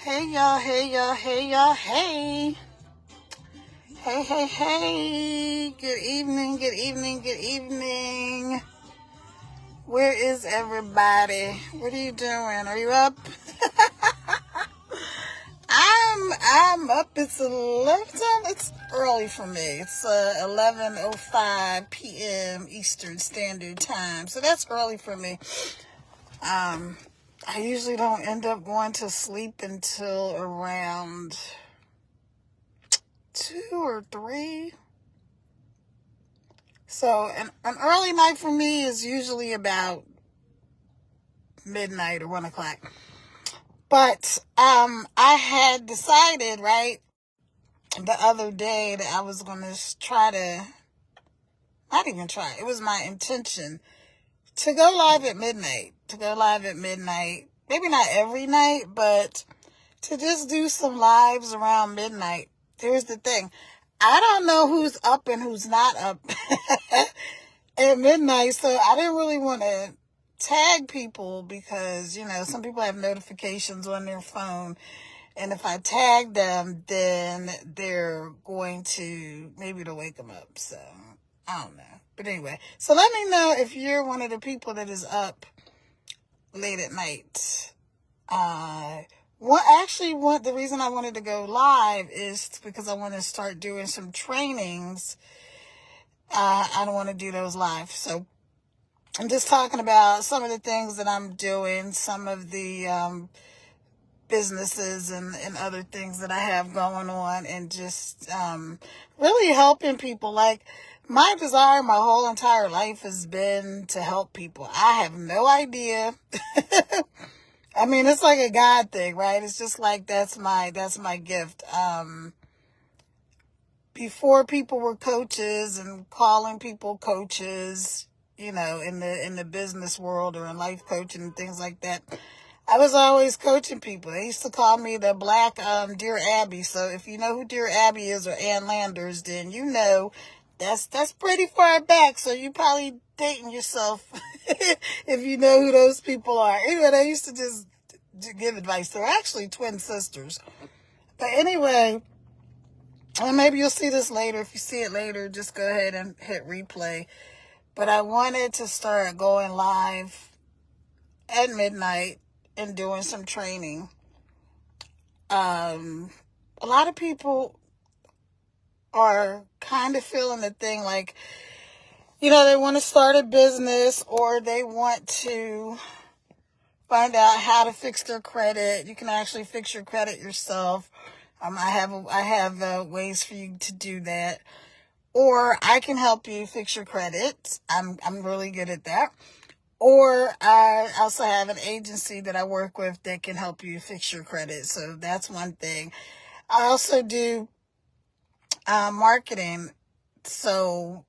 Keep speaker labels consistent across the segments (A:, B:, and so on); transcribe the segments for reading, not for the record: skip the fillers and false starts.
A: Hey y'all, hey y'all, hey y'all, hey. Hey, hey, hey. Good evening, good evening, good evening. Where is everybody? What are you doing? Are you up? I'm up. It's 11. It's early for me. It's 11:05 p.m. Eastern Standard Time. So that's early for me. I usually don't end up going to sleep until around 2 or 3. So an early night for me is usually about midnight or 1 o'clock. But I had decided, right, the other day that I was going to try to, not even try, it was my intention to go live at midnight. Maybe not every night, but to just do some lives around midnight. Here's the thing. I don't know who's up and who's not up at midnight, so I didn't really want to tag people because, some people have notifications on their phone, and if I tag them, then they're going to, maybe to wake them up, so I don't know. But anyway, so let me know if you're one of the people that is up late at night. The reason I wanted to go live is because I want to start doing some trainings. I don't want to do those live. So I'm just talking about some of the things that I'm doing, some of the businesses and other things that I have going on, and just really helping people. Like, my desire my whole entire life has been to help people. I have no idea. I mean, it's like a God thing, right? It's just like that's my gift. Before people were coaches and calling people coaches, in the business world or in life coaching and things like that, I was always coaching people. They used to call me the Black Dear Abby. So if you know who Dear Abby is, or Ann Landers, then you know that's pretty far back. So you probably dating yourself if you know who those people are. Anyway, they used to just give advice. They're actually twin sisters. But anyway, and maybe you'll see this later. If you see it later, just go ahead and hit replay. But I wanted to start going live at midnight and doing some training. A lot of people are kind of feeling the thing like, they want to start a business, or they want to find out how to fix their credit. You can actually fix your credit yourself. I have ways for you to do that, or I can help you fix your credit. I'm really good at that. Or I also have an agency that I work with that can help you fix your credit. So that's one thing. I also do marketing. So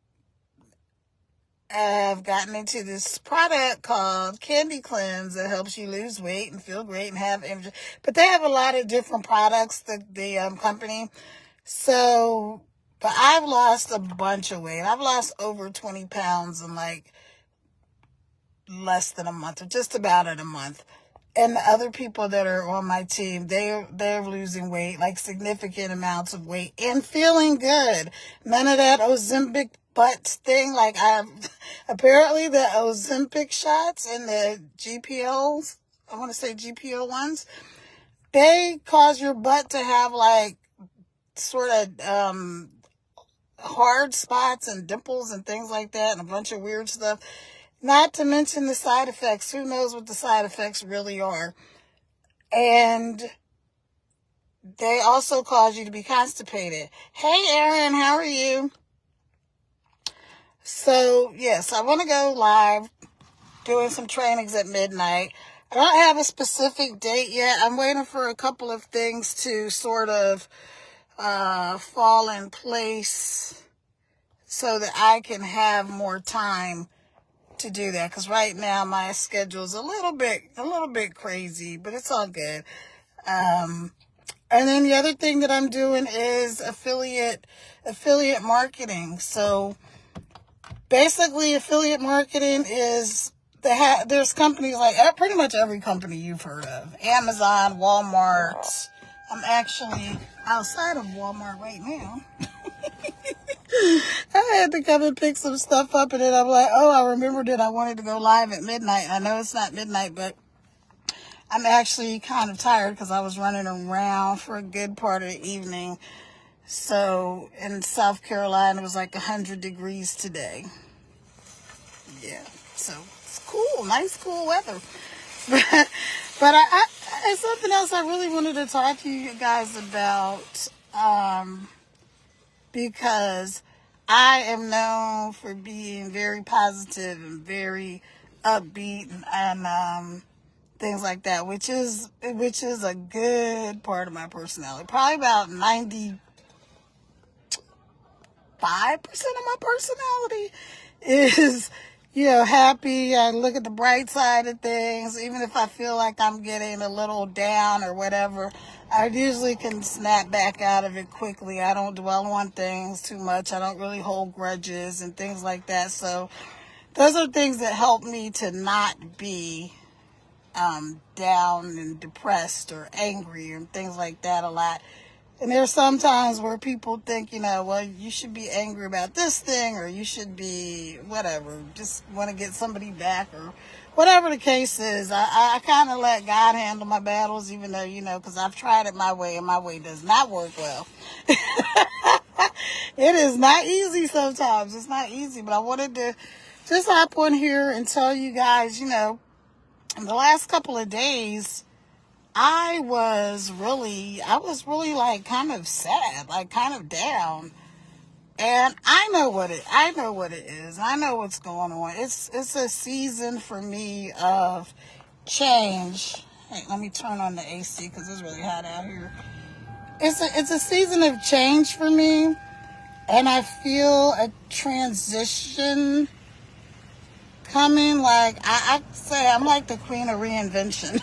A: I've gotten into this product called Candy Cleanse that helps you lose weight and feel great and have energy. But they have a lot of different products, the company. So, but I've lost a bunch of weight. I've lost over 20 pounds in like less than a month, or just about in a month. And the other people that are on my team, they're losing weight, like significant amounts of weight, and feeling good. None of that Ozempic butt thing. Like, apparently the Ozempic shots and the GPOs, I want to say GPO ones, they cause your butt to have like sort of hard spots and dimples and things like that, and a bunch of weird stuff. Not to mention the side effects. Who knows what the side effects really are? And they also cause you to be constipated. Hey, Erin, how are you? So, yes, I want to go live doing some trainings at midnight. I don't have a specific date yet. I'm waiting for a couple of things to sort of fall in place so that I can have more time to do that, because right now my schedule's a little bit crazy, but it's all good. And then the other thing that I'm doing is affiliate marketing. So basically, affiliate marketing is there's companies like pretty much every company you've heard of. Amazon, Walmart. I'm actually outside of Walmart right now. I had to come and pick some stuff up, and then I'm like, oh, I remembered that I wanted to go live at midnight. I know it's not midnight, but I'm actually kind of tired because I was running around for a good part of the evening. So in South Carolina, it was like 100 degrees today. Yeah, so it's cool, nice cool weather. But it's something else I really wanted to talk to you guys about, because I am known for being very positive and very upbeat and things like that, which is a good part of my personality. Probably about 95% of my personality is, happy. I look at the bright side of things. Even if I feel like I'm getting a little down or whatever, I usually can snap back out of it quickly. I don't dwell on things too much. I don't really hold grudges and things like that. So those are things that help me to not be down and depressed or angry and things like that a lot. And there's some times where people think, well, you should be angry about this thing, or you should be whatever, just want to get somebody back, or whatever the case is. I kind of let God handle my battles, even though, because I've tried it my way, and my way does not work well. It is not easy sometimes. It's not easy, but I wanted to just hop on here and tell you guys, in the last couple of days, I was really like kind of sad, like kind of down. And I know what it is. I know what's going on. It's a season for me of change. Hey, let me turn on the AC because it's really hot out here. It's a season of change for me, and I feel a transition coming. Like I say, I'm like the queen of reinvention.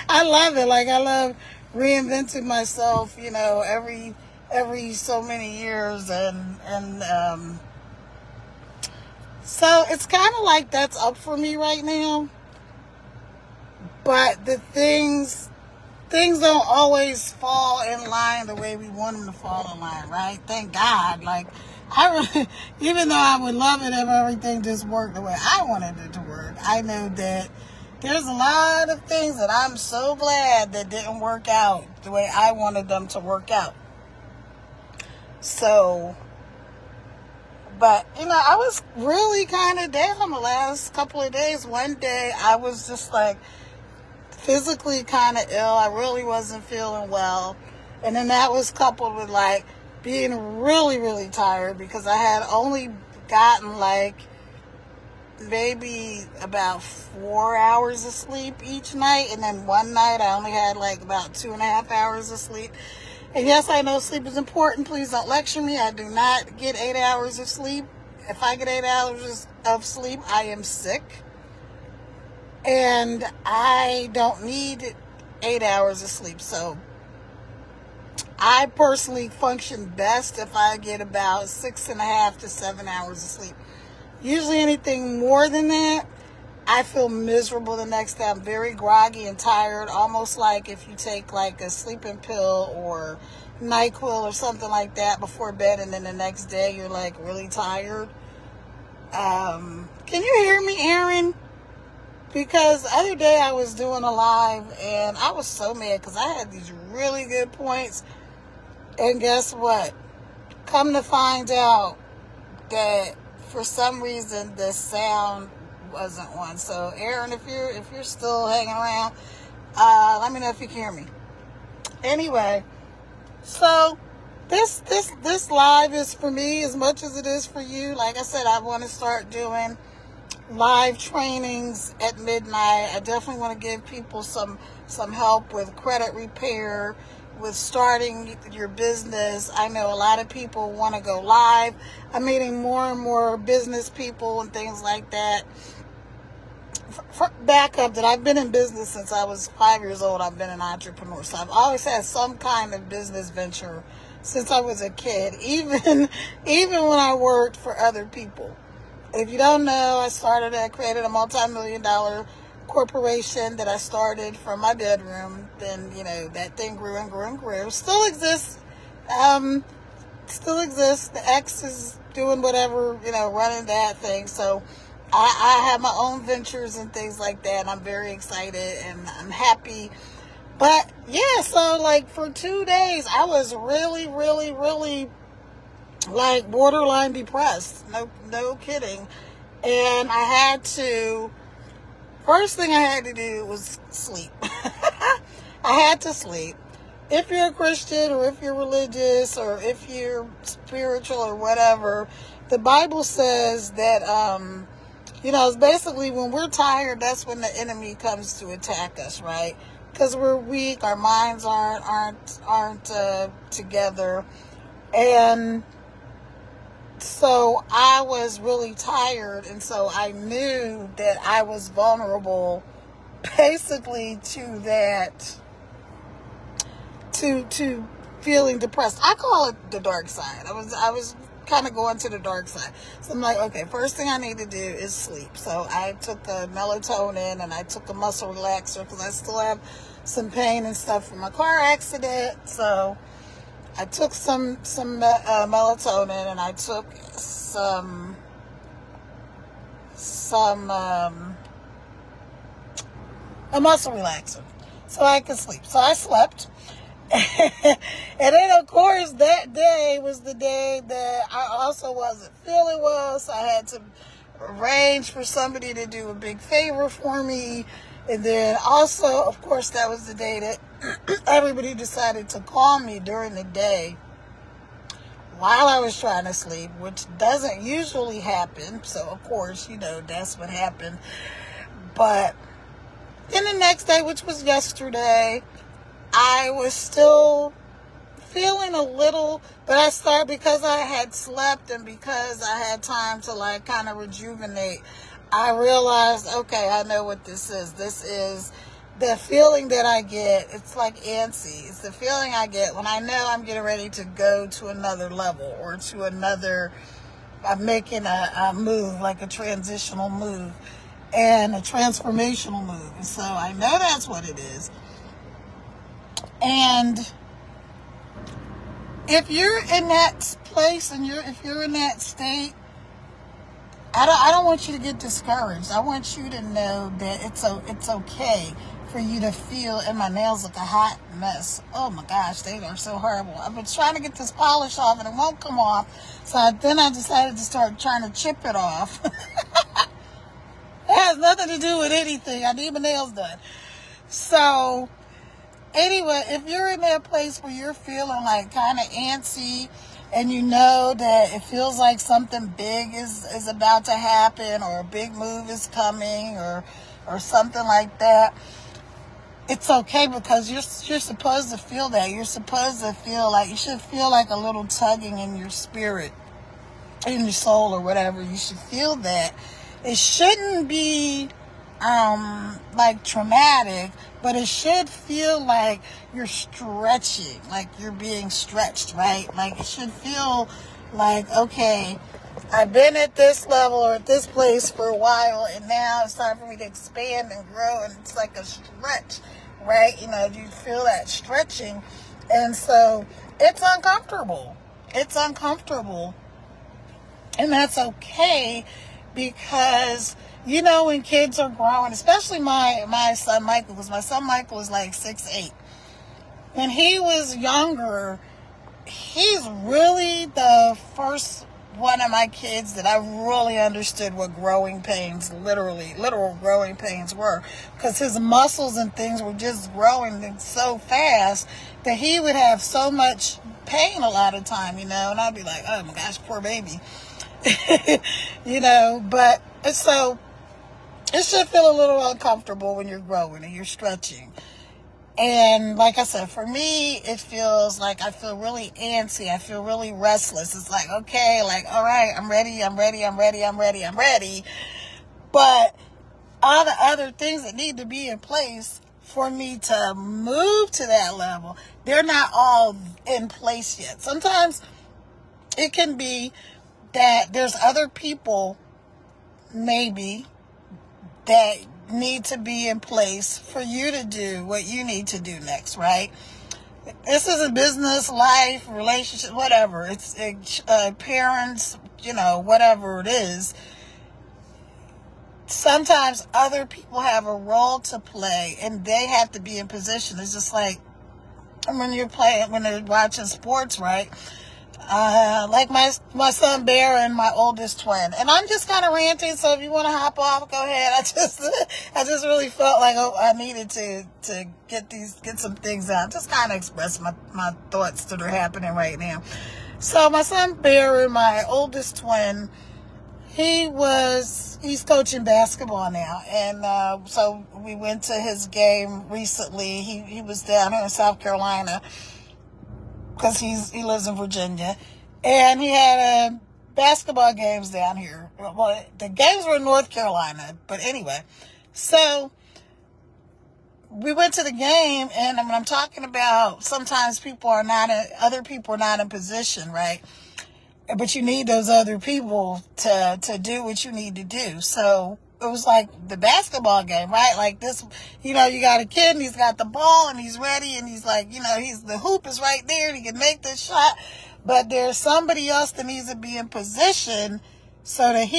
A: I love it. Like, I love reinventing myself, every so many years. And so it's kind of like that's up for me right now. But the things don't always fall in line the way we want them to fall in line, right? Thank God. Like, even though I would love it if everything just worked the way I wanted it to work, I know that there's a lot of things that I'm so glad that didn't work out the way I wanted them to work out. So, but, I was really kind of down the last couple of days. One day, I was just like physically kind of ill. I really wasn't feeling well. And then that was coupled with like being really, really tired because I had only gotten like maybe about 4 hours of sleep each night, and then one night I only had like about 2.5 hours of sleep. And yes, I know sleep is important. Please don't lecture me. I do not get 8 hours of sleep. If I get 8 hours of sleep, I am sick, and I don't need 8 hours of sleep. So I personally function best if I get about 6.5 to 7 hours of sleep. Usually anything more than that, I feel miserable the next day. I'm very groggy and tired, almost like if you take like a sleeping pill or NyQuil or something like that before bed, and then the next day you're like really tired. Can you hear me, Aaron? Because the other day I was doing a live and I was so mad because I had these really good points. And guess what? Come to find out that for some reason the sound wasn't on. So Aaron, if you're still hanging around, let me know if you can hear me. Anyway, so this live is for me as much as it is for you. Like I said, I want to start doing live trainings at midnight. I definitely want to give people some help with credit repair, with starting your business. I know a lot of people want to go live. I'm meeting more and more business people and things like that. Back up that I've been in business since I was 5 years old. I've been an entrepreneur. So I've always had some kind of business venture since I was a kid, even when I worked for other people. If you don't know, I created a multi-million-dollar corporation that I started from my bedroom. Then, that thing grew and grew and grew. Still exists. The ex is doing whatever, running that thing. So I have my own ventures and things like that. And I'm very excited and I'm happy. But yeah, so like for 2 days, I was really, really, really like borderline depressed. No kidding. And first thing I had to do was sleep. I had to sleep. If you're a Christian or if you're religious or if you're spiritual or whatever, the Bible says that, it's basically when we're tired, that's when the enemy comes to attack us, right? Because we're weak, our minds aren't together. And so I was really tired, and so I knew that I was vulnerable basically to that, to feeling depressed. I call it the dark side. I was kind of going to the dark side. So I'm like, okay, first thing I need to do is sleep. So I took a melatonin and I took a muscle relaxer because I still have some pain and stuff from my car accident. So I took some melatonin and I took some a muscle relaxer so I could sleep. So I slept. And then, of course, that day was the day that I also wasn't feeling well, so I had to arrange for somebody to do a big favor for me. And then also, of course, that was the day that everybody decided to call me during the day while I was trying to sleep, which doesn't usually happen. So, of course, that's what happened. But then the next day, which was yesterday, I was still feeling a little, but I started, because I had slept and because I had time to kind of rejuvenate, I realized, okay, I know what this is. This is the feeling that I get. It's like antsy. It's the feeling I get when I know I'm getting ready to go to another level or to another, I'm making a move, like a transitional move and a transformational move. And so I know that's what it is. And if you're in that place and if you're in that state, I don't want you to get discouraged. I want you to know that it's okay for you to feel, and my nails look a hot mess. Oh my gosh, they are so horrible. I've been trying to get this polish off and it won't come off. So then I decided to start trying to chip it off. It has nothing to do with anything. I need my nails done. So anyway, if you're in that place where you're feeling like kind of antsy and you know that it feels like something big is about to happen or a big move is coming or something like that, it's okay, because you're supposed to feel that. You're supposed to feel like, you should feel like a little tugging in your spirit, in your soul or whatever. You should feel that. It shouldn't be like traumatic, but it should feel like you're stretching, like you're being stretched, right? Like it should feel like, okay, I've been at this level or at this place for a while, and now it's time for me to expand and grow, and it's like a stretch, right? You feel that stretching, and so it's uncomfortable. It's uncomfortable, and that's okay, because when kids are growing, especially my son Michael, because my son Michael is like 6'8". When he was younger, he's really the first one of my kids that I really understood what growing pains, literal growing pains were. Because his muscles and things were just growing so fast that he would have so much pain a lot of time, and I'd be like, oh my gosh, poor baby. But so it should feel a little uncomfortable when you're growing and you're stretching. And like I said, for me, it feels like I feel really antsy. I feel really restless. It's like, okay, like, all right, I'm ready. But all the other things that need to be in place for me to move to that level, they're not all in place yet. Sometimes it can be that there's other people maybe, that need to be in place for you to do what you need to do next, right? This is a business, life, relationship, whatever. It's parents, whatever it is. Sometimes other people have a role to play and they have to be in position. It's just like when they're watching sports, right? Like my son Bear and my oldest twin. And I'm just kind of ranting, so if you want to hop off, go ahead. I just really felt like I needed to get some things out. Just kind of express my thoughts that are happening right now. So my son Bear and my oldest twin, he's coaching basketball now. And so we went to his game recently. He was down here in South Carolina, because he lives in Virginia, and he had basketball games down here. Well, the games were in North Carolina, but anyway, so we went to the game, and when I'm talking about sometimes other people are not in position, right? But you need those other people to do what you need to do. So it was like the basketball game, right? Like this, you got a kid and he's got the ball and he's ready and he's like, the hoop is right there and he can make this shot. But there's somebody else that needs to be in position so that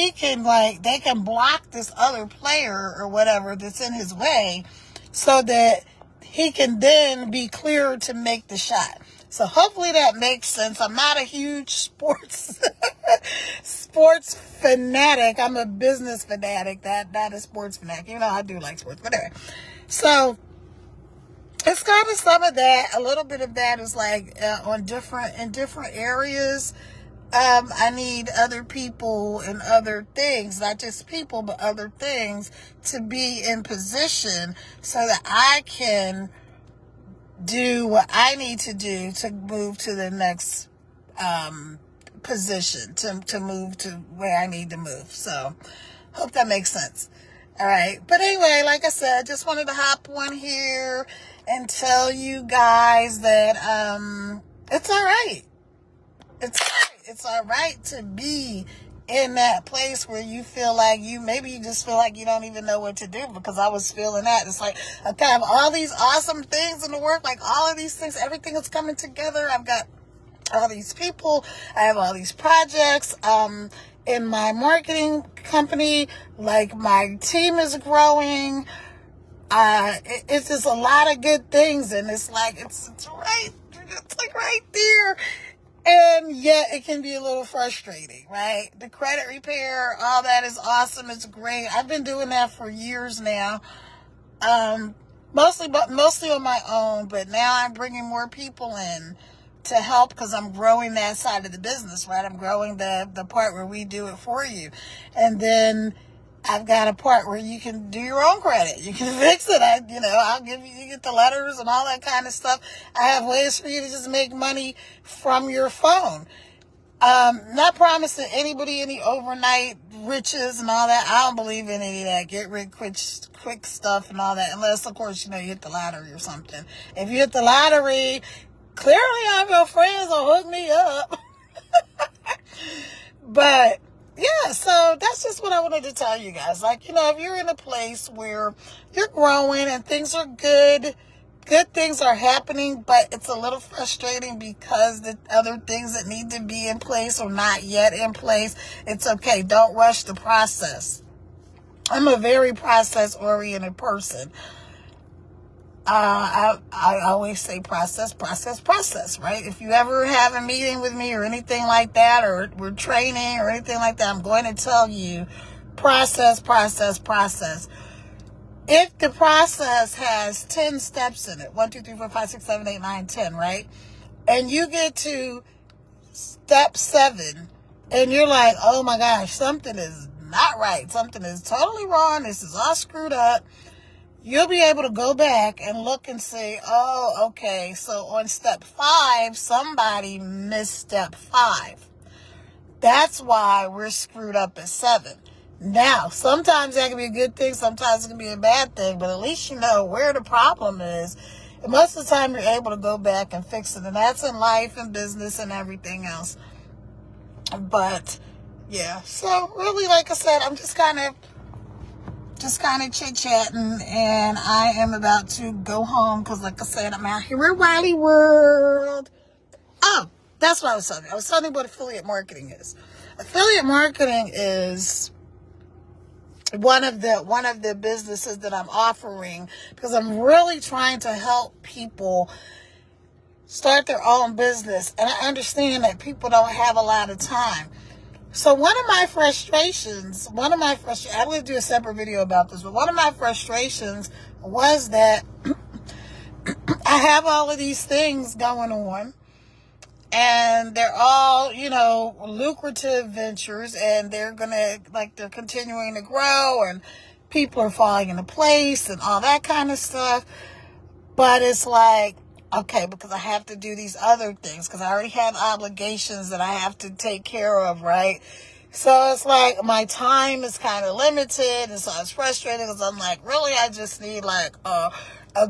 A: they can block this other player or whatever that's in his way so that he can then be clear to make the shot. So hopefully that makes sense. I'm not a huge sports fanatic. I'm a business fanatic, not a sports fanatic. I do like sports, but anyway. So it's kind of some of that. A little bit of that is like in different areas. I need other people and other things, not just people, but other things to be in position so that I can do what I need to do to move to the next position, to move to where I need to move. So hope that makes sense. All right. But anyway, like I said, just wanted to hop on here and tell you guys that it's all right. It's all right to be in that place where you feel like maybe you just feel like you don't even know what to do, because I was feeling that. It's like, okay, I have all these awesome things in the work, like all of these things, everything is coming together. I've got all these people, I have all these projects, in my marketing company, like my team is growing, it's just a lot of good things, and it's like, it's like right there. And yet it can be a little frustrating, right? The credit repair, all that is awesome. It's great. I've been doing that for years now. Mostly on my own, but now I'm bringing more people in to help because I'm growing that side of the business, right? I'm growing the part where we do it for you. And then I've got a part where you can do your own credit. You can fix it. I'll give you get the letters and all that kind of stuff. I have ways for you to just make money from your phone. Not promising anybody any overnight riches and all that. I don't believe in any of that get rich quick stuff and all that, unless of course, you hit the lottery or something. If you hit the lottery, clearly all your friends will hook me up. But yeah, so that's just what I wanted to tell you guys. Like, if you're in a place where you're growing and things are good things are happening, but it's a little frustrating because the other things that need to be in place are not yet in place, it's okay. Don't rush the process. I'm a very process-oriented person. I always say process, right? If you ever have a meeting with me or anything like that, or we're training or anything like that, I'm going to tell you process. If the process has 10 steps in it, 1, 2, 3, 4, 5, 6, 7, 8, 9, 10, right? And you get to step 7 and you're like, oh my gosh, something is not right. Something is totally wrong. This is all screwed up. You'll be able to go back and look and say, oh, okay, so on step 5, somebody missed step 5. That's why we're screwed up at 7. Now, sometimes that can be a good thing, sometimes it can be a bad thing, but at least you know where the problem is. And most of the time, you're able to go back and fix it. And that's in life and business and everything else. But yeah. So really, like I said, I'm just kind of chit-chatting, and I am about to go home because, like I said, I'm out here at Wiley World. Oh, that's what I was telling you. I was telling you what affiliate marketing is. Affiliate marketing is one of the businesses that I'm offering because I'm really trying to help people start their own business, and I understand that people don't have a lot of time. So one of my frustrations, I'm going to do a separate video about this, but one of my frustrations was that I have all of these things going on, and they're all, lucrative ventures, and they're continuing to grow, and people are falling into place and all that kind of stuff. But it's like, okay, because I have to do these other things, because I already have obligations that I have to take care of, right? So it's like my time is kind of limited, and so I was frustrated because I'm like, really, I just need like a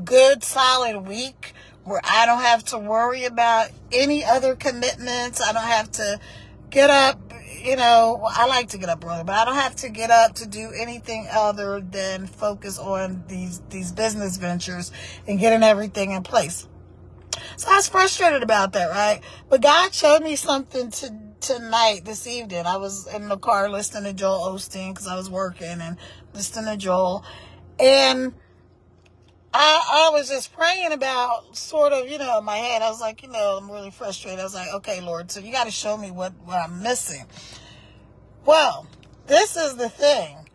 A: good solid week where I don't have to worry about any other commitments. I don't have to get up, I like to get up early, but I don't have to get up to do anything other than focus on these business ventures and getting everything in place. So I was frustrated about that, right? But God showed me something tonight, this evening. I was in the car listening to Joel Osteen because I was working and listening to Joel. And I was just praying about sort of, in my head. I was like, I'm really frustrated. I was like, okay, Lord, so you got to show me what I'm missing. Well, this is the thing.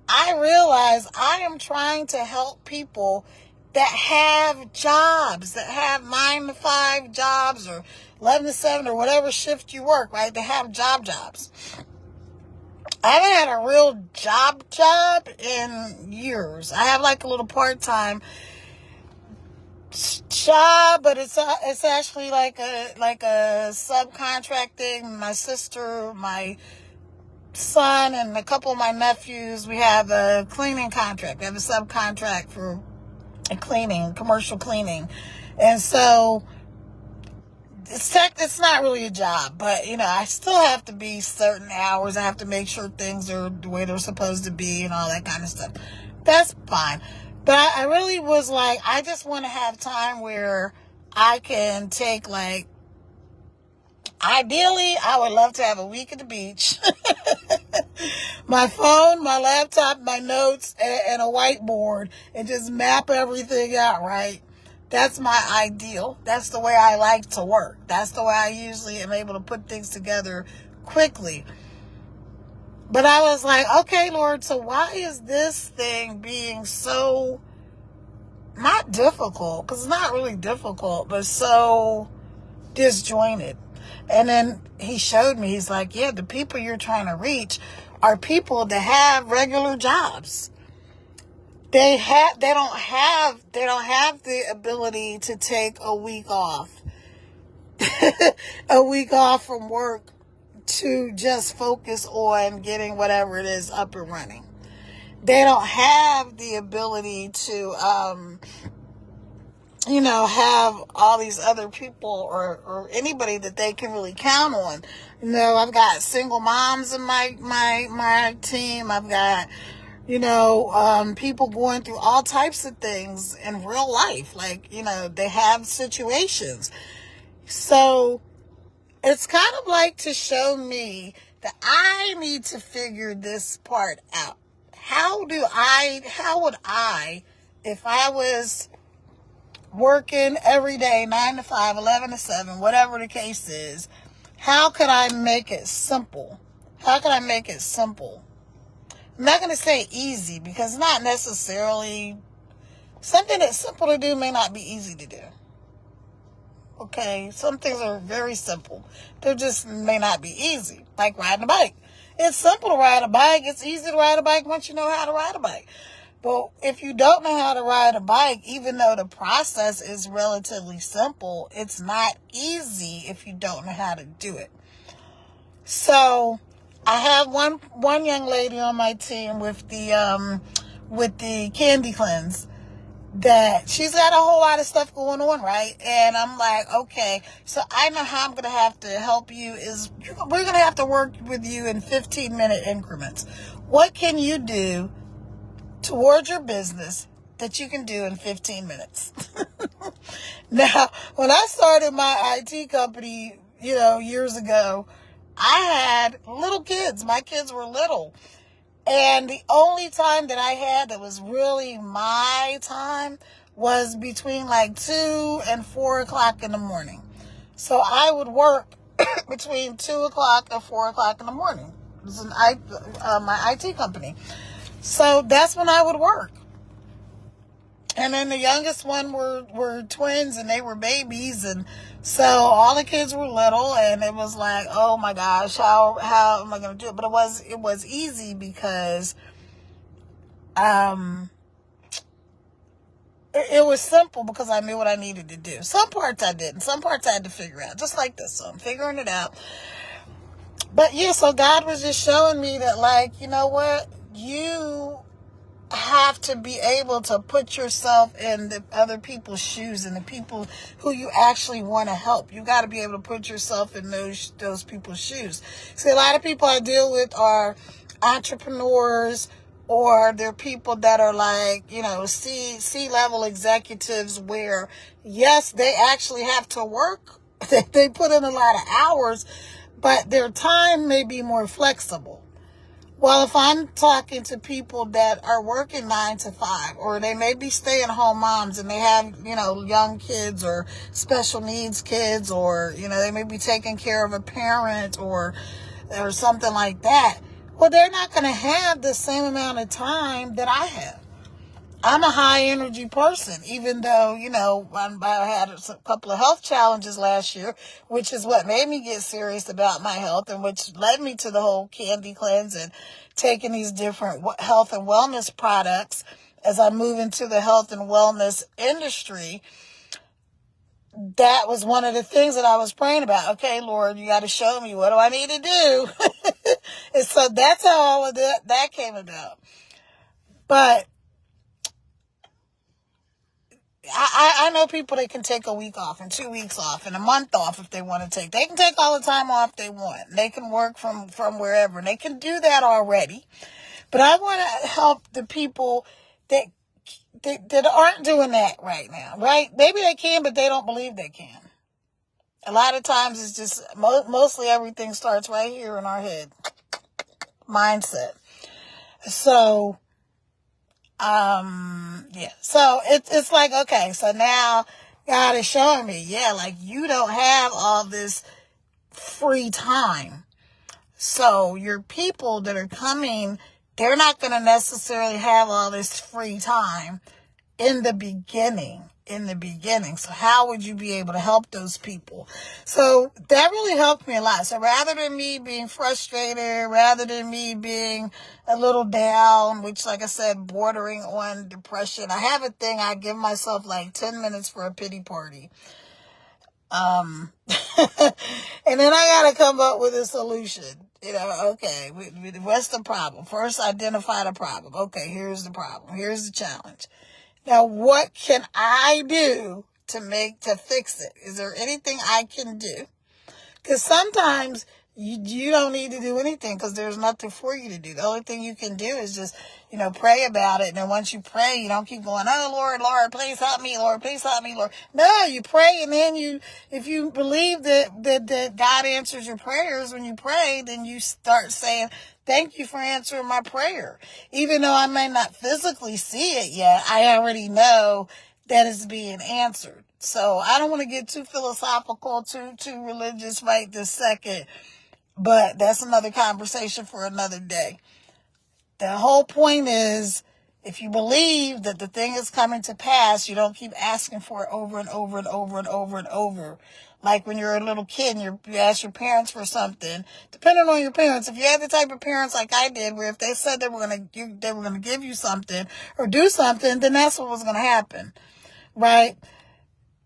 A: I realize I am trying to help people that have jobs, that have 9 to 5 jobs or 11 to 7 or whatever shift you work, right? They have jobs. I haven't had a real job in years. I have like a little part-time job, but it's actually like a subcontracting. My sister, my son, and a couple of my nephews, we have a cleaning contract. We have a subcontract for cleaning, commercial cleaning. And so it's not really a job, but I still have to be certain hours. I have to make sure things are the way they're supposed to be and all that kind of stuff. That's fine. But I really was like, I just want to have time where I can take, like, ideally, I would love to have a week at the beach. My phone, my laptop, my notes, and a whiteboard, and just map everything out, right? That's my ideal. That's the way I like to work. That's the way I usually am able to put things together quickly. But I was like, okay, Lord, so why is this thing being so, not difficult, because it's not really difficult, but so disjointed? And then he showed me, he's like, yeah, the people you're trying to reach are people that have regular jobs. They don't have the ability to take a week off. A week off from work to just focus on getting whatever it is up and running. They don't have the ability to have all these other people or anybody that they can really count on. I've got single moms in my team. I've got, people going through all types of things in real life. Like, they have situations. So it's kind of like to show me that I need to figure this part out. How would I, if I was working every day, 9 to 5, 11 to 7, whatever the case is, how could I make it simple? I'm not going to say easy, because it's not necessarily something that's simple to do may not be easy to do. Okay, some things are very simple. They just may not be easy, like riding a bike. It's simple to ride a bike. It's easy to ride a bike once you know how to ride a bike. But if you don't know how to ride a bike, even though the process is relatively simple, it's not easy if you don't know how to do it. So I have one young lady on my team with the Candy Cleanse, that she's got a whole lot of stuff going on, right? And I'm like, okay, so I know how I'm going to have to help you is we're going to have to work with you in 15-minute increments. What can you do towards your business that you can do in 15 minutes? Now, when I started my IT company, years ago, I had little kids. My kids were little. And the only time that I had that was really my time was between like 2 and 4 o'clock in the morning. So I would work between 2 o'clock and 4 o'clock in the morning. It was my IT company. So that's when I would work. And then the youngest one were twins, and they were babies, and so all the kids were little, and it was like, oh my gosh, how am I going to do it? But it was easy because it was simple because I knew what I needed to do. Some parts I didn't. Some parts I had to figure out, just like this. So I'm figuring it out. But yeah, so God was just showing me that, like, you know what? You have to be able to put yourself in the other people's shoes and the people who you actually want to help. You got to be able to put yourself in those people's shoes. See, a lot of people I deal with are entrepreneurs, or they're people that are like, C-level executives where, yes, they actually have to work. They put in a lot of hours, but their time may be more flexible. Well, if I'm talking to people that are working 9 to 5, or they may be stay-at-home moms and they have, young kids or special needs kids, or, they may be taking care of a parent or something like that. Well, they're not going to have the same amount of time that I have. I'm a high energy person, even though, I had a couple of health challenges last year, which is what made me get serious about my health, and which led me to the whole candy cleanse and taking these different health and wellness products as I move into the health and wellness industry. That was one of the things that I was praying about. Okay, Lord, you got to show me, what do I need to do? And so that's how all of that came about. But I know people that can take a week off and 2 weeks off and a month off if they want to take. They can take all the time off they want. They can work from wherever. And they can do that already. But I want to help the people that aren't doing that right now, right? Maybe they can, but they don't believe they can. A lot of times it's just, mostly everything starts right here in our head. Mindset. So, yeah. So it's like, okay, so now God is showing me, like you don't have all this free time. So your people that are coming, they're not going to necessarily have all this free time in the beginning. So how would you be able to help those people? So that really helped me a lot. So rather than me being frustrated, rather than me being a little down, which, like I said, bordering on depression, I have a thing. I give myself like 10 minutes for a pity party. And then I got to come up with a solution. Okay, what's the problem? First, identify the problem. Okay, here's the problem. Here's the challenge. Now, what can I do to fix it? Is there anything I can do? Because sometimes you don't need to do anything because there's nothing for you to do. The only thing you can do is just, pray about it. And then once you pray, you don't keep going, oh, Lord, please help me, Lord, please help me, Lord. No, you pray, and then if you believe that God answers your prayers when you pray, then you start saying, thank you for answering my prayer. Even though I may not physically see it yet, I already know that it's being answered. So I don't want to get too philosophical, too religious right this second, but that's another conversation for another day. The whole point is, if you believe that the thing is coming to pass, you don't keep asking for it over and over and over and over and over. Like when you're a little kid and you ask your parents for something, depending on your parents, if you had the type of parents like I did, where if they said they were going to give you something or do something, then that's what was going to happen, right?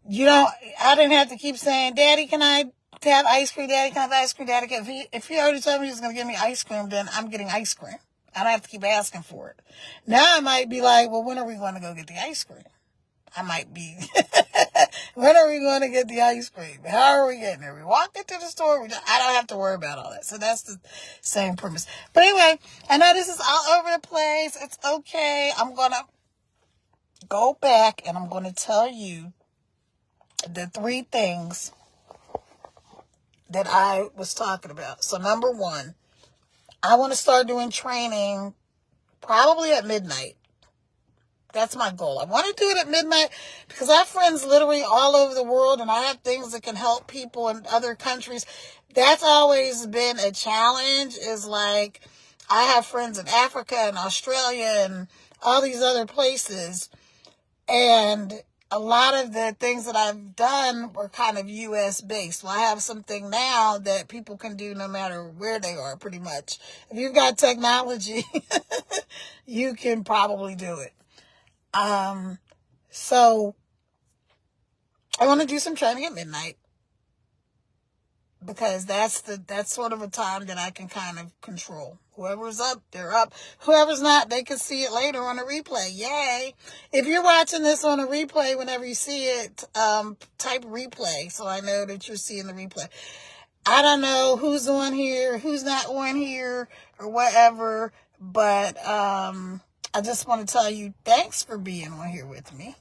A: I didn't have to keep saying, Daddy, can I have ice cream? Daddy, can I have ice cream? Daddy, if he already told me he was going to give me ice cream, then I'm getting ice cream. I don't have to keep asking for it. Now I might be like, well, when are we going to go get the ice cream? I might be. When are we going to get the ice cream? How are we getting there? We walked into the store. I don't have to worry about all that. So that's the same premise. But anyway, I know this is all over the place. It's okay. I'm going to go back and I'm going to tell you the 3 things that I was talking about. So number 1, I want to start doing training probably at midnight. That's my goal. I want to do it at midnight because I have friends literally all over the world and I have things that can help people in other countries. That's always been a challenge, is like I have friends in Africa and Australia and all these other places. And a lot of the things that I've done were kind of U.S. based. Well, I have something now that people can do no matter where they are, pretty much. If you've got technology, you can probably do it. So I want to do some training at midnight because that's sort of a time that I can kind of control. Whoever's up, they're up. Whoever's not, they can see it later on a replay. Yay. If you're watching this on a replay, whenever you see it, type replay so I know that you're seeing the replay. I don't know who's on here, who's not on here, or whatever, but I just want to tell you, thanks for being on here with me.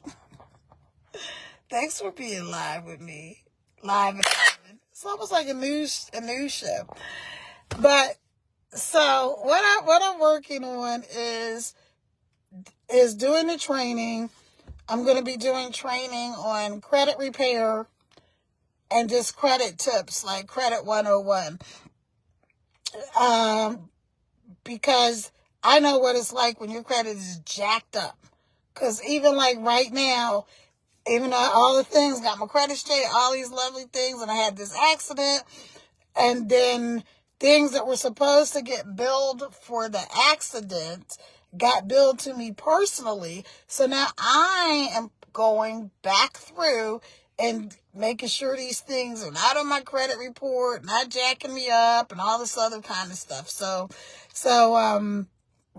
A: Thanks for being live with me. Live and live. It's almost like a news show. But so what I'm working on is doing the training. I'm going to be doing training on credit repair and just credit tips, like Credit 101. Because I know what it's like when your credit is jacked up. Because even like right now, even though all the things, got my credit straight, all these lovely things, and I had this accident, and then things that were supposed to get billed for the accident got billed to me personally. So now I am going back through and making sure these things are not on my credit report, not jacking me up, and all this other kind of stuff. So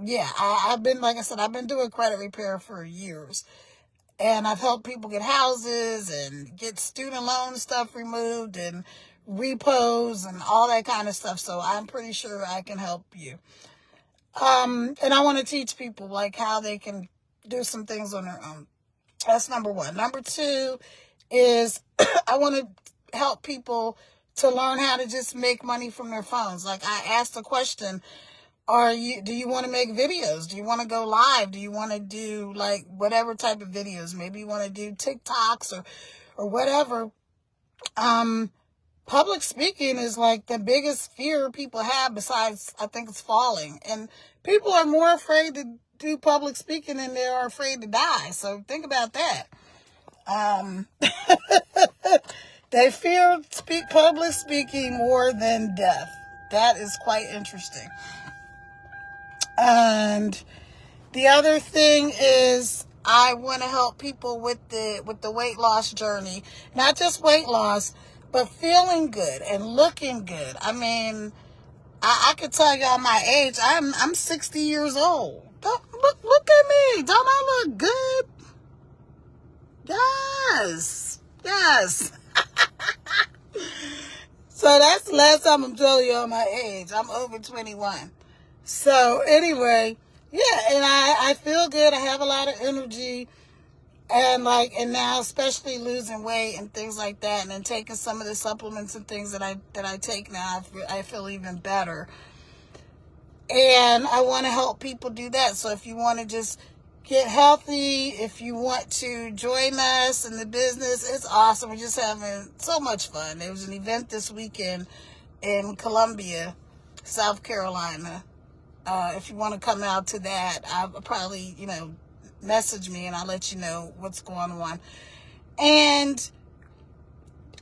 A: yeah, I've been, like I said, I've been doing credit repair for years. And I've helped people get houses and get student loan stuff removed and repos and all that kind of stuff. So I'm pretty sure I can help you. And I want to teach people like how they can do some things on their own. That's number 1. Number 2 is I want to help people to learn how to just make money from their phones. Like I asked a question, do you want to make videos? Do you want to go live? Do you want to do like whatever type of videos? Maybe you want to do TikToks or whatever. Public speaking is like the biggest fear people have, besides I think it's falling. And people are more afraid to do public speaking than they are afraid to die. So think about that. They fear public speaking more than death. That is quite interesting. And the other thing is I want to help people with the weight loss journey. Not just weight loss, but feeling good and looking good. I mean, I could tell y'all my age. I'm 60 years old. Look at me. Don't I look good? Yes. So that's the last time I'm telling y'all my age. I'm over 21. So anyway, yeah, and I feel good. I have a lot of energy, and now especially losing weight and things like that, and then taking some of the supplements and things that I take now, I feel even better. And I want to help people do that. So if you want to just get healthy, if you want to join us in the business, it's awesome. We're just having so much fun. There was an event this weekend in Columbia, South Carolina. If you want to come out to that, I'll probably, message me and I'll let you know what's going on. And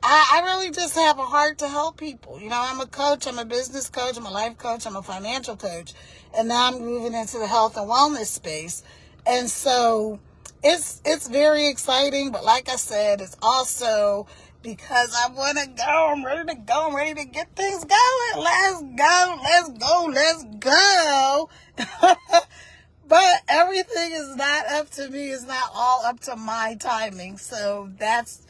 A: I really just have a heart to help people. I'm a coach, I'm a business coach, I'm a life coach, I'm a financial coach. And now I'm moving into the health and wellness space. And so it's very exciting. But like I said, it's also because I want to go. I'm ready to go. I'm ready to get things going. Let's go. But everything is not up to me. It's not all up to my timing. So that's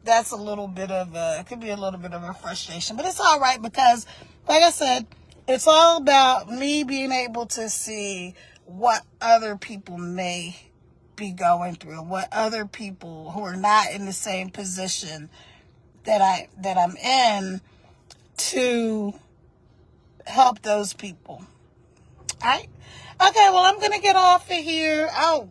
A: a little bit of it could be a little bit of a frustration, but it's all right because, like I said, it's all about me being able to see what other people may be going through, what other people who are not in the same position that I'm in, to help those people. All right. Okay, well, I'm going to get off of here. Oh,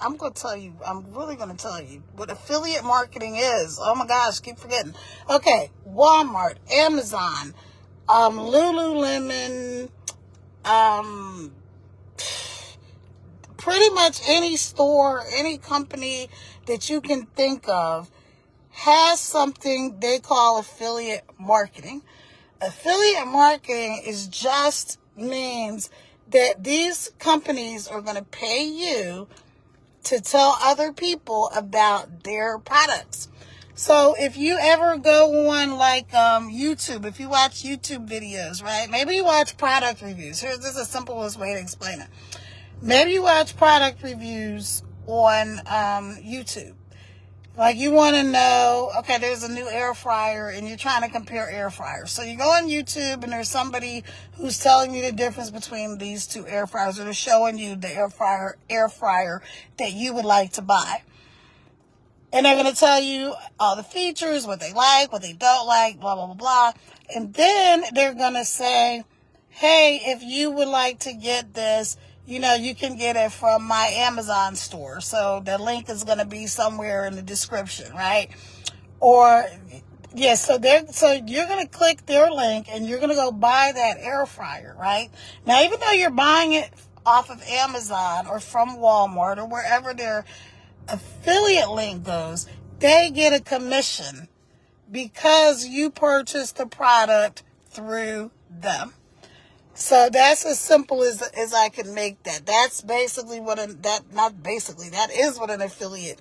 A: I'm going to tell you, I'm really going to tell you what affiliate marketing is. Oh my gosh, keep forgetting. Okay, Walmart, Amazon, Lululemon, pretty much any store, any company that you can think of has something they call affiliate marketing. Affiliate marketing just means that these companies are going to pay you to tell other people about their products. So if you ever go on like YouTube, if you watch YouTube videos, right? Maybe you watch product reviews. This is the simplest way to explain it. Maybe you watch product reviews on YouTube. Like you want to know, okay, there's a new air fryer and you're trying to compare air fryers. So you go on YouTube and there's somebody who's telling you the difference between these two air fryers, or they're showing you the air fryer that you would like to buy. And they're going to tell you all the features, what they like, what they don't like, blah, blah, blah, blah. And then they're going to say, hey, if you would like to get this, you can get it from my Amazon store. So the link is going to be somewhere in the description, right? Or, yeah, so you're going to click their link and you're going to go buy that air fryer, right? Now, even though you're buying it off of Amazon or from Walmart or wherever their affiliate link goes, they get a commission because you purchased the product through them. So that's as simple as I can make that. That's basically that is what an affiliate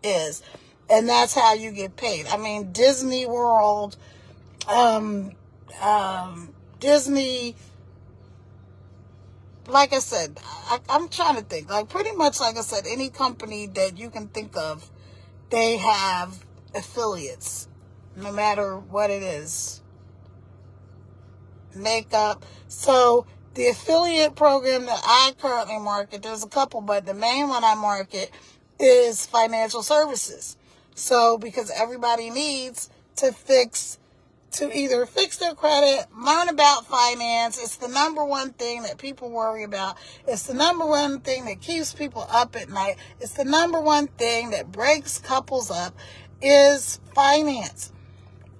A: is. And that's how you get paid. I mean, Disney World, Disney, like I said, I'm trying to think. Like pretty much, like I said, any company that you can think of, they have affiliates, no matter what it is. Makeup. So the affiliate program that I currently market, there's a couple, but the main one I market is financial services. So because everybody needs to either fix their credit, learn about finance. It's the number one thing that people worry about. It's the number one thing that keeps people up at night. It's the number one thing that breaks couples up is finance.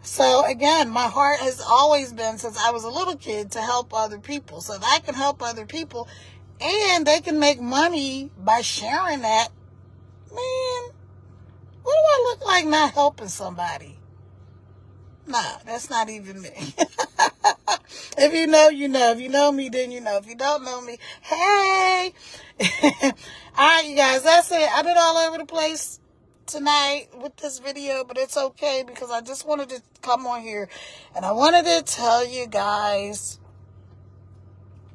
A: So again, my heart has always been, since I was a little kid, to help other people. So if I can help other people and they can make money by sharing that, man, what do I look like not helping somebody? Nah, that's not even me. If you know, you know. If you know me, then you know. If you don't know me, hey. All right, you guys, that's it. I've been all over the place tonight with this video, but it's okay because I just wanted to come on here and I wanted to tell you guys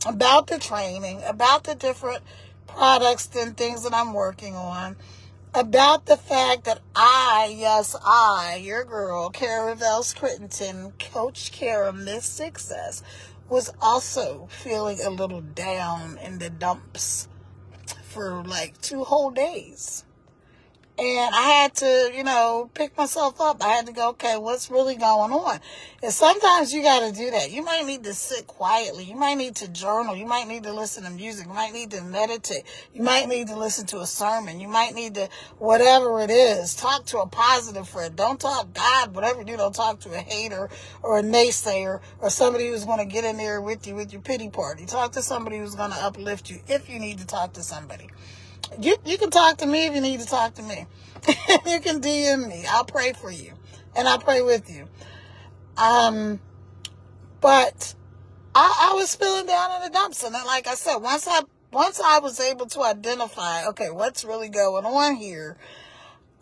A: about the training, about the different products and things that I'm working on, about the fact that I, your girl, Kara Vels Crittenton, Coach Kara, Miss Success, was also feeling a little down in the dumps for like 2 whole days. And I had to, pick myself up. I had to go, okay, what's really going on? And sometimes you got to do that. You might need to sit quietly. You might need to journal. You might need to listen to music. You might need to meditate. You might need to listen to a sermon. You might need to, whatever it is, talk to a positive friend. Don't talk God, whatever you do, don't talk to a hater or a naysayer or somebody who's going to get in there with you with your pity party. Talk to somebody who's going to uplift you if you need to talk to somebody. You can talk to me if you need to talk to me. You can DM me. I'll pray for you. And I'll pray with you. But I was feeling down in the dumps. And then, like I said, once I was able to identify, okay, what's really going on here,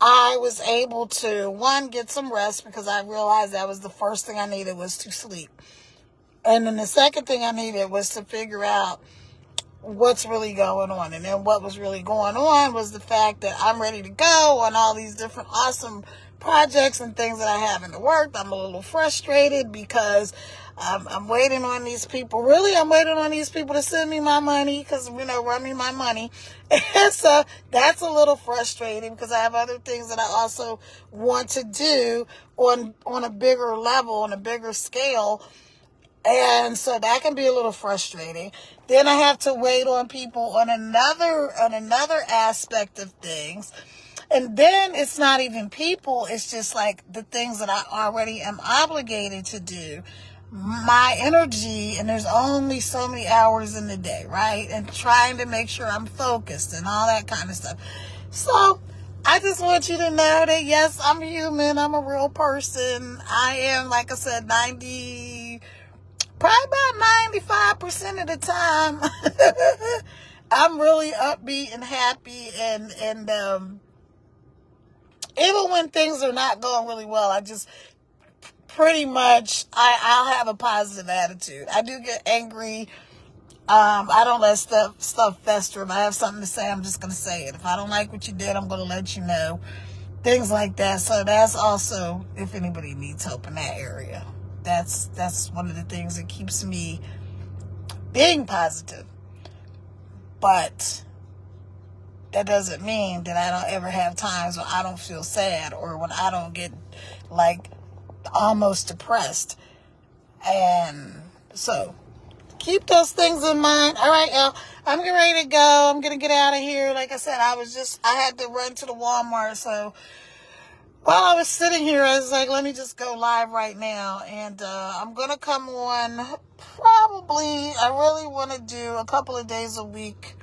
A: I was able to, one, get some rest because I realized that was the first thing I needed was to sleep. And then the second thing I needed was to figure out what's really going on. And then what was really going on was the fact that I'm ready to go on all these different awesome projects and things that I have in the work. I'm a little frustrated because I'm waiting on these people. Really, I'm waiting on these people to send me my money because, run me my money. And so that's a little frustrating because I have other things that I also want to do on a bigger level, on a bigger scale. And so that can be a little frustrating. Then I have to wait on people on another aspect of things. And then it's not even people. It's just like the things that I already am obligated to do. My energy, and there's only so many hours in the day, right? And trying to make sure I'm focused and all that kind of stuff. So I just want you to know that, yes, I'm human. I'm a real person. I am, like I said, probably about 95% of the time, I'm really upbeat and happy, and even when things are not going really well, I just pretty much I'll have a positive attitude. I do get angry. I don't let stuff fester. If I have something to say, I'm just gonna say it. If I don't like what you did, I'm gonna let you know. Things like that. So that's also, if anybody needs help in that area, that's one of the things that keeps me being positive. But that doesn't mean that I don't ever have times when I don't feel sad or when I don't get like almost depressed. And so keep those things in mind. All right, y'all. I'm getting ready to go. I'm going to get out of here. Like I said, I had to run to the Walmart. So while I was sitting here, I was like, let me just go live right now. And I'm going to come on probably, I really want to do a couple of days a week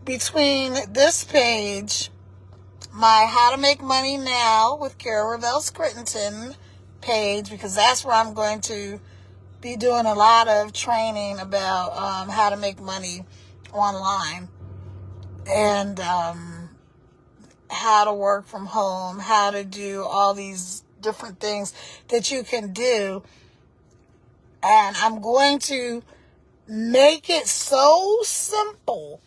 A: between this page, my How to Make Money Now with Kara Revelle Scrittenton page, because that's where I'm going to be doing a lot of training about how to make money online and how to work from home, how to do all these different things that you can do. And I'm going to make it so simple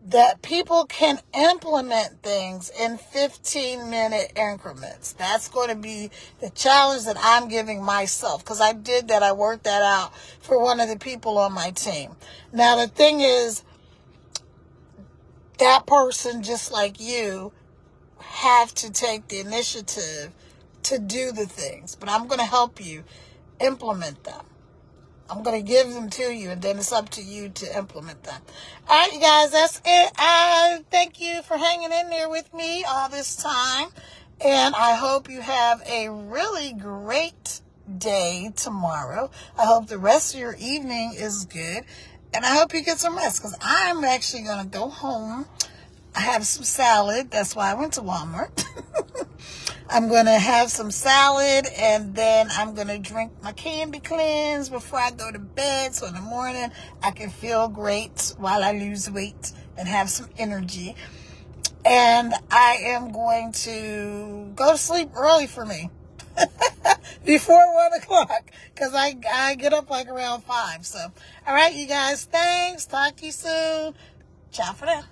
A: that people can implement things in 15-minute increments. That's going to be the challenge that I'm giving myself, because I did that. I worked that out for one of the people on my team. Now, the thing is, that person, just like you, have to take the initiative to do the things. But I'm going to help you implement them. I'm going to give them to you, and then it's up to you to implement them. All right, you guys, that's it. I thank you for hanging in there with me all this time, and I hope you have a really great day tomorrow. I hope the rest of your evening is good, and I hope you get some rest, because I'm actually going to go home. I have some salad. That's why I went to Walmart. I'm going to have some salad, and then I'm going to drink my Candy Cleanse before I go to bed, so in the morning I can feel great while I lose weight and have some energy. And I am going to go to sleep early for me before 1 o'clock, because I get up like around 5. So, all right, you guys, thanks. Talk to you soon. Ciao for now.